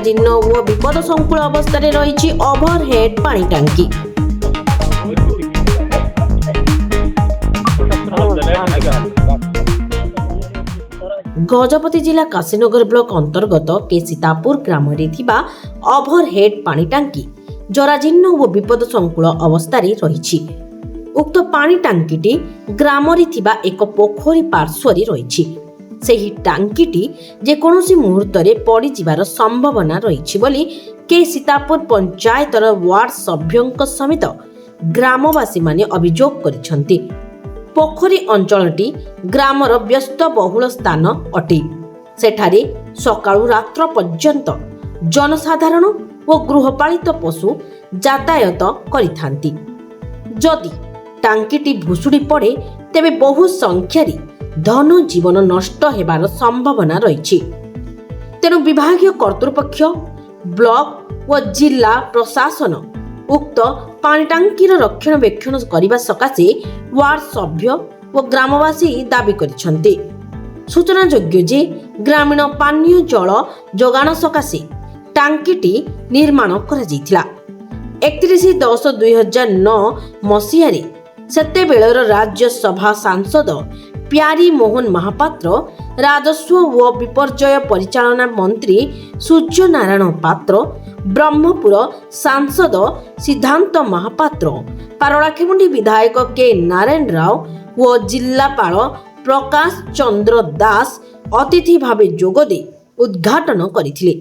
ଜରାଜୀର୍ଣ୍ଣ ଓ ବିପଦସଙ୍କୁଳ ଅବସ୍ଥାରେ ରହିଛି ଓଭରହେଡ୍ ପାଣି ଟାଙ୍କି। ଗଜପତି ଜିଲ୍ଲା କାଶୀନଗର ବ୍ଲକ ଅନ୍ତର୍ଗତ କେ ସୀତାପୁର ଗ୍ରାମରେ ଥିବା ଓଭରହେଡ୍ ପାଣି ଟାଙ୍କି ଜରାଜୀର୍ଣ୍ଣ ଓ ବିପଦସଙ୍କୁଳ ଅବସ୍ଥାରେ ରହିଛି। ଉକ୍ତ ପାଣି ଟାଙ୍କିଟି ଗ୍ରାମରେ ଥିବା ଏକ ପୋଖରୀ ପାର୍ଶ୍ୱରେ ରହିଛି। ସେହି ଟାଙ୍କିଟି ଯେକୌଣସି ମୁହୂର୍ତ୍ତରେ ପଡ଼ିଯିବାର ସମ୍ଭାବନା ରହିଛି ବୋଲି କେ ସୀତାପୁର ପଞ୍ଚାୟତର ୱାର୍ଡ ସଭ୍ୟଙ୍କ ସମେତ ଗ୍ରାମବାସୀମାନେ ଅଭିଯୋଗ କରିଛନ୍ତି। ପୋଖରୀ ଅଞ୍ଚଳଟି ଗ୍ରାମର ବ୍ୟସ୍ତବହୁଳ ସ୍ଥାନ ଅଟେ। ସେଠାରେ ସକାଳୁ ରାତ୍ର ପର୍ଯ୍ୟନ୍ତ ଜନସାଧାରଣ ଓ ଗୃହପାଳିତ ପଶୁ ଯାତାୟାତ କରିଥାନ୍ତି। ଯଦି ଟାଙ୍କିଟି ଭୁଶୁଡ଼ି ପଡ଼େ ତେବେ ବହୁ ସଂଖ୍ୟାରେ ଧନ ଜୀବନ ନଷ୍ଟ ହେବାର ସମ୍ଭାବନା ରହିଛି। ତେଣୁ ବିଭାଗୀୟ କର୍ତ୍ତୃପକ୍ଷ, ବ୍ଲକ ଓ ଜିଲ୍ଲା ପ୍ରଶାସନ ଉକ୍ତ ପାଣି ଟାଙ୍କିର ରକ୍ଷଣାବେକ୍ଷଣ କରିବା ସକାଶେ ୱାର୍ଡ ସଭ୍ୟ ଓ ଗ୍ରାମବାସୀ ଦାବି କରିଛନ୍ତି। ସୂଚନାଯୋଗ୍ୟ ଯେ ଗ୍ରାମୀଣ ପାନୀୟ ଜଳ ଯୋଗାଣ ସକାଶେ ଟାଙ୍କିଟି ନିର୍ମାଣ କରାଯାଇଥିଲା 31/10/2009 ମସିହାରେ। ସେତେବେଳର ରାଜ୍ୟସଭା ସାଂସଦ ପ୍ୟାରୀ ମୋହନ ମହାପାତ୍ର, ରାଜସ୍ୱ ଓ ବିପର୍ଯ୍ୟୟ ପରିଚାଳନା ମନ୍ତ୍ରୀ ସୂର୍ଯ୍ୟନାରାୟଣ ପାତ୍ର, ବ୍ରହ୍ମପୁର ସାଂସଦ ସିଦ୍ଧାନ୍ତ ମହାପାତ୍ର, ପାରଳାଖେମୁଣ୍ଡି ବିଧାୟକ କେ ନାରାୟଣ ରାଓ ଓ ଜିଲ୍ଲାପାଳ ପ୍ରକାଶ ଚନ୍ଦ୍ର ଦାସ ଅତିଥି ଭାବେ ଯୋଗଦେଇ ଉଦ୍ଘାଟନ କରିଥିଲେ।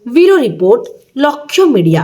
ବ୍ୟୁରୋ ରିପୋର୍ଟ, ଲକ୍ଷ୍ୟ ମିଡିଆ।